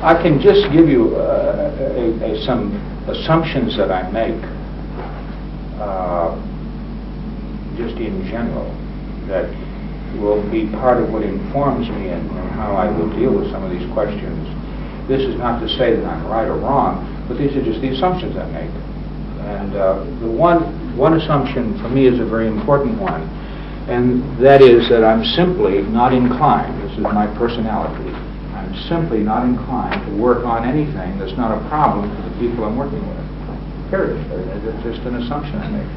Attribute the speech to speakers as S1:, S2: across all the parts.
S1: I can just give you some assumptions that I make, just in general, that will be part of what informs me and how I will deal with some of these questions. This is not to say that I'm right or wrong, but these are just the assumptions I make. And the one assumption for me is a very important one, and that is that I'm simply not inclined, this is my personality, I'm simply not inclined to work on anything that's not a problem for the people I'm working with. Period. It's just an assumption I make.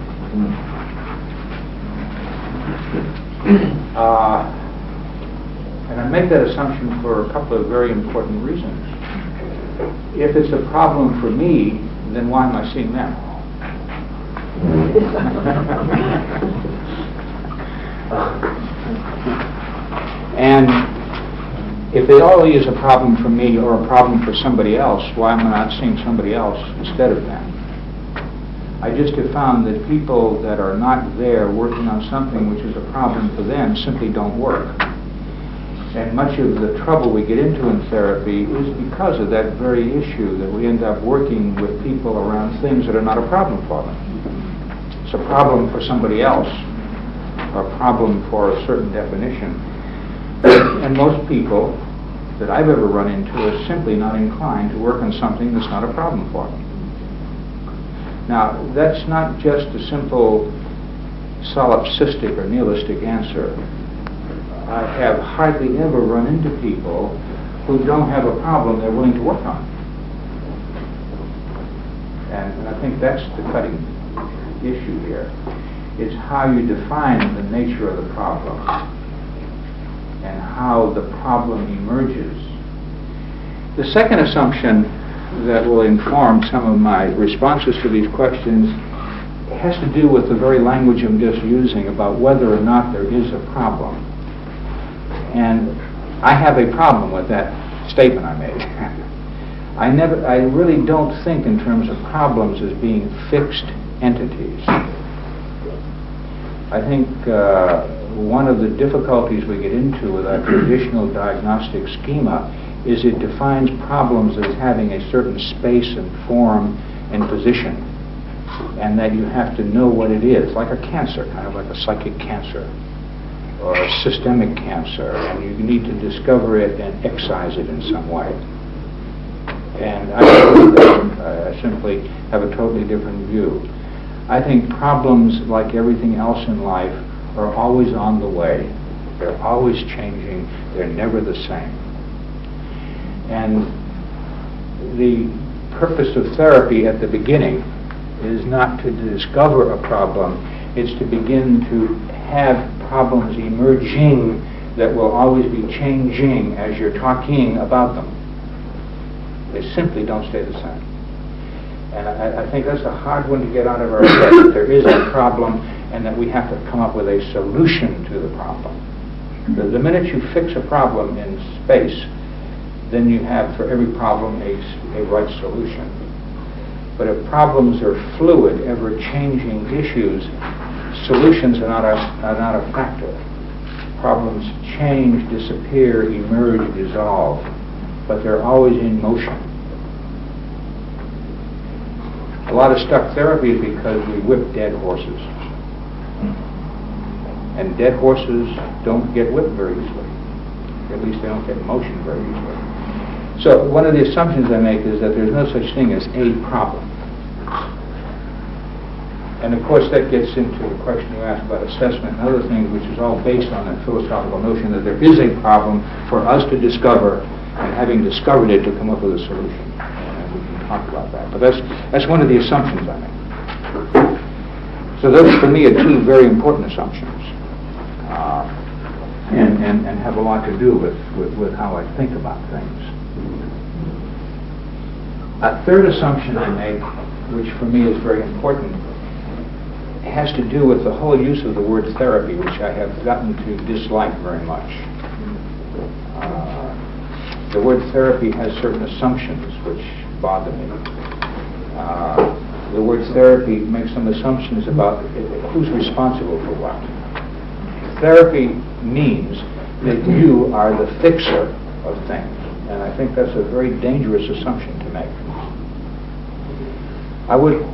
S1: And I make that assumption for a couple of very important reasons. If it's a problem for me, then why am I seeing them? And if it already is a problem for me or a problem for somebody else, why am I not seeing somebody else instead of them? I just have found that people that are not there working on something which is a problem for them simply don't work. And much of the trouble we get into in therapy is because of that very issue, that we end up working with people around things that are not a problem for them. It's a problem for somebody else, or a problem for a certain definition. And most people that I've ever run into are simply not inclined to work on something that's not a problem for them. Now, that's not just a simple solipsistic or nihilistic answer. I have hardly ever run into people who don't have a problem they're willing to work on. And I think that's the cutting issue here. It's how you define the nature of the problem and how the problem emerges. The second assumption that will inform some of my responses to these questions has to do with the very language I'm just using about whether or not there is a problem. And I have a problem with that statement I made. I really don't think in terms of problems as being fixed entities. I think one of the difficulties we get into with our traditional diagnostic schema is it defines problems as having a certain space and form and position, and that you have to know what it is, like a cancer, kind of like a psychic cancer or a systemic cancer, and you need to discover it and excise it in some way. And I simply have a totally different view. I think problems, like everything else in life, are always on the way. They're always changing. They're never the same. And the purpose of therapy at the beginning is not to discover a problem, it's to begin to have problems emerging that will always be changing as you're talking about them. They simply don't stay the same. And I think that's a hard one to get out of our head, that there is a problem and that we have to come up with a solution to the problem. The minute you fix a problem in space, then you have for every problem a right solution. But if problems are fluid, ever-changing issues, solutions are not a factor. Problems change, disappear, emerge, dissolve, but they're always in motion. A lot of stuck therapy is because we whip dead horses. And dead horses don't get whipped very easily. At least they don't get motion very easily. So one of the assumptions I make is that there's no such thing as a problem. And of course that gets into the question you asked about assessment and other things, which is all based on that philosophical notion that there is a problem for us to discover, and having discovered it, to come up with a solution. And we can talk about that. But that's one of the assumptions I make. So those for me are two very important assumptions. And have a lot to do with how I think about things. A third assumption I make, which for me is very important, has to do with the whole use of the word therapy, which I have gotten to dislike very much. The word therapy has certain assumptions which bother me. The word therapy makes some assumptions about who's responsible for what. Therapy means that you are the fixer of things. And I think that's a very dangerous assumption to make. I would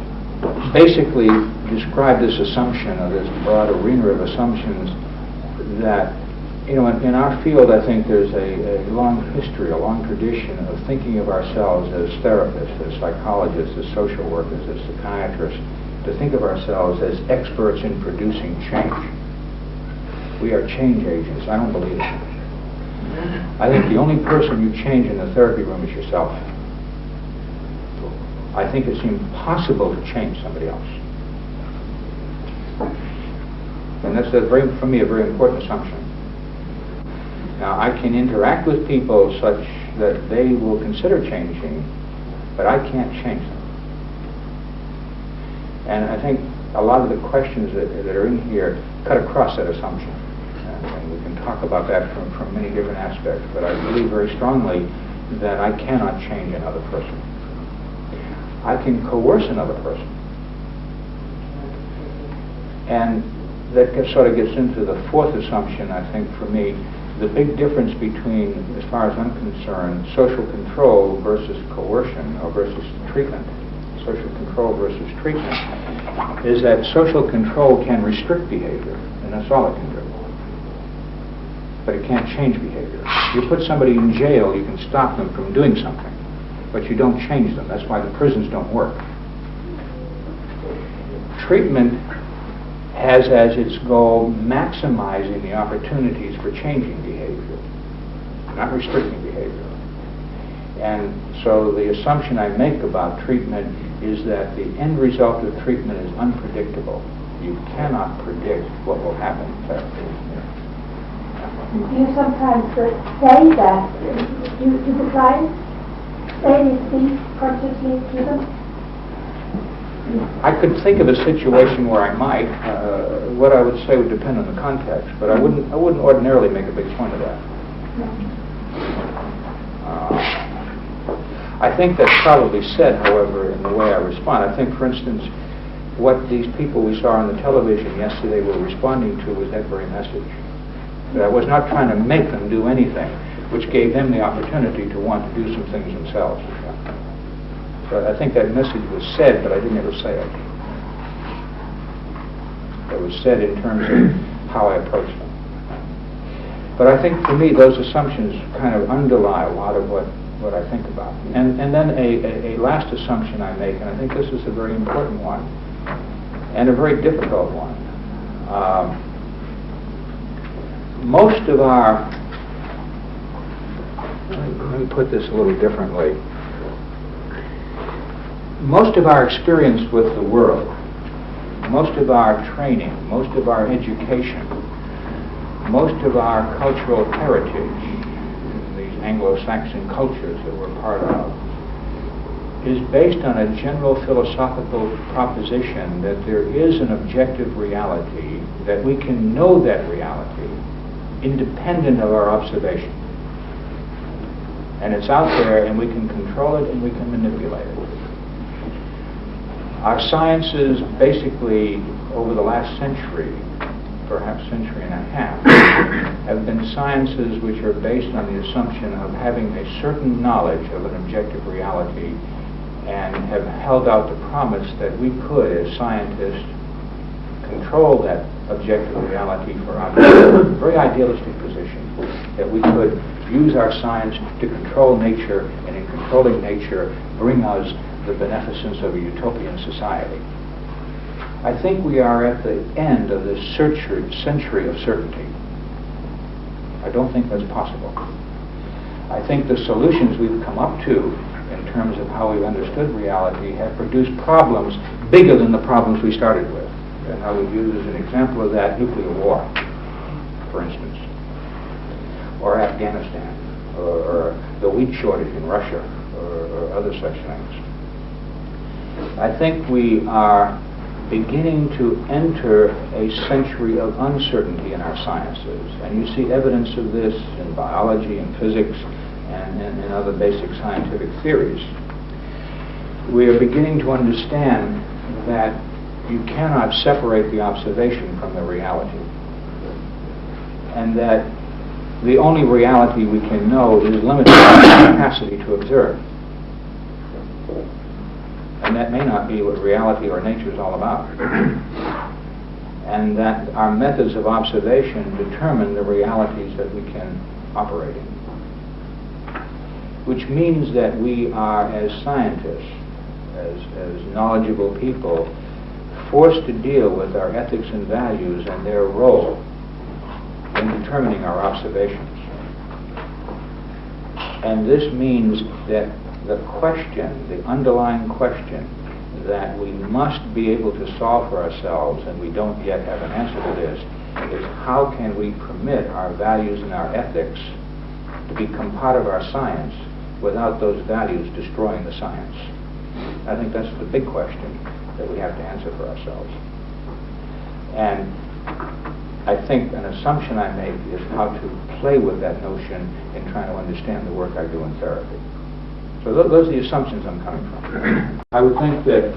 S1: basically describe this assumption, or this broad arena of assumptions, that, you know, in our field, I think there's a long history, a long tradition of thinking of ourselves as therapists, as psychologists, as social workers, as psychiatrists, to think of ourselves as experts in producing change. We are change agents. I don't believe it. I think the only person you change in the therapy room is yourself. I think it's impossible to change somebody else. And that's for me, a very important assumption. Now, I can interact with people such that they will consider changing, but I can't change them. And I think a lot of the questions that are in here cut across that assumption. And we can talk about that from many different aspects, but I believe very strongly that I cannot change another person. I can coerce another person. And that sort of gets into the fourth assumption, I think, for me, the big difference between, as far as I'm concerned, social control versus coercion, or versus treatment, social control versus treatment, is that social control can restrict behavior, and that's all it can do. But it can't change behavior. You put somebody in jail, you can stop them from doing something, but you don't change them. That's why the prisons don't work. Treatment has as its goal maximizing the opportunities for changing behavior, not restricting behavior. And so the assumption I make about treatment is that the end result of treatment is unpredictable. You cannot predict what will happen in therapy.
S2: Do you sometimes say that? Do the clients say these things consciously to them?
S1: I could think of a situation where I might. What I would say would depend on the context, but I wouldn't ordinarily make a big point of that. I think that's probably said, however, in the way I respond. I think, for instance, what these people we saw on the television yesterday were responding to was that very message. That I was not trying to make them do anything, which gave them the opportunity to want to do some things themselves. So I think that message was said, but I didn't ever say it. It was said in terms of how I approach them. But I think for me, those assumptions kind of underlie a lot of what I think about. And then a last assumption I make, and I think this is a very important one, and a very difficult one. Most of our, let me put this a little differently. Most of our experience with the world, most of our training, most of our education, most of our cultural heritage, these Anglo-Saxon cultures that we're part of, is based on a general philosophical proposition that there is an objective reality, that we can know that reality independent of our observation. And it's out there, and we can control it and we can manipulate it. Our sciences basically, over the last century, perhaps century and a half, have been sciences which are based on the assumption of having a certain knowledge of an objective reality, and have held out the promise that we could, as scientists, control that objective reality for our very idealistic position, that we could use our science to control nature, and in controlling nature, bring us the beneficence of a utopian society. I think we are at the end of this century of certainty. I don't think that's possible. I think the solutions we've come up to in terms of how we've understood reality have produced problems bigger than the problems we started with. And I would use as an example of that nuclear war, for instance, or Afghanistan, or the wheat shortage in Russia, or other such things. I think we are beginning to enter a century of uncertainty in our sciences, and you see evidence of this in biology and physics and in other basic scientific theories. We are beginning to understand that you cannot separate the observation from the reality. and that the only reality we can know is limited to our capacity to observe. And that may not be what reality or nature is all about. And that our methods of observation determine the realities that we can operate in. Which means that we are, as scientists, as knowledgeable people, forced to deal with our ethics and values and their role in determining our observations. And this means that the question, the underlying question that we must be able to solve for ourselves, and we don't yet have an answer to this, is how can we permit our values and our ethics to become part of our science without those values destroying the science? I think that's the big question that we have to answer for ourselves. And I think an assumption I make is how to play with that notion in trying to understand the work I do in therapy. So those are the assumptions I'm coming from. I would think that,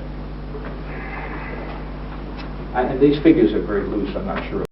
S1: and these figures are very loose, I'm not sure